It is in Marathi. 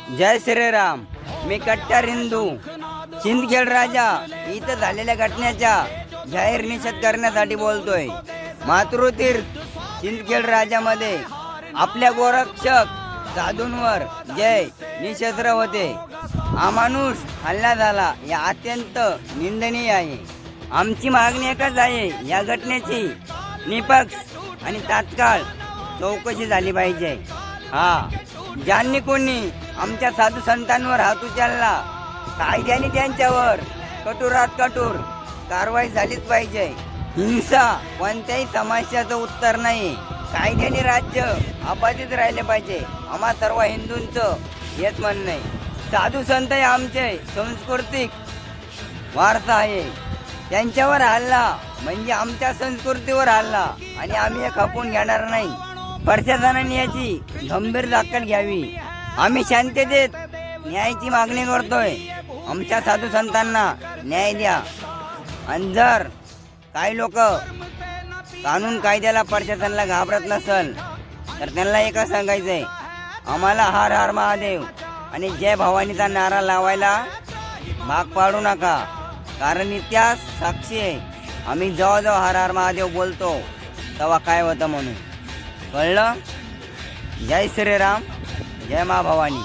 जय श्रीराम. मी कट्टर हिंदू सिंदखेड राजा इथं झालेल्या घटनेचा जाहीर निषेध करण्यासाठी बोलतोय. मातृतीर्थ सिंदखेड राजामध्ये आपल्या गोरक्षक साधूंवर जय निशस्त्र होते. अमानुष हल्ला झाला, या अत्यंत निंदनीय आहे. आमची मागणी एकच आहे, या घटनेची निपक्ष आणि तात्काळ चौकशी झाली पाहिजे. ज्यांनी कोणी आमच्या साधू संतांवर हात उचलला, कायद्याने त्यांच्यावर कठोरात कठोर कारवाई झालीच पाहिजे. हिंसा कोणत्याही समस्याचं उत्तर नाही. कायद्याने राज्य अबाधित राहिले पाहिजे. आम्हा सर्व हिंदूंचं हेच म्हणणं आहे. साधू संत हे आमचे सांस्कृतिक वारसा आहे. त्यांच्यावर हल्ला म्हणजे आमच्या संस्कृतीवर हल्ला आणि आम्ही हे खपवून घेणार नाही. प्रशासनाने याची गंभीर दखल घ्यावी. आम्ही शांततेत न्यायाची मागणी करतोय. आमच्या साधू संतांना न्याय द्या. आणि जर काही लोक कानून कायद्याला प्रशासनाला घाबरत नसल तर त्यांना एकच सांगायचंय, आम्हाला हर हर महादेव आणि जय भवानीचा नारा लावायला भाग पाडू नका. कारण इतिहास साक्षी आहे. आम्ही जेव्हा हर हर महादेव बोलतो तेव्हा काय होतं म्हणून. कळलं? जय श्रीराम, जय मा भवानी.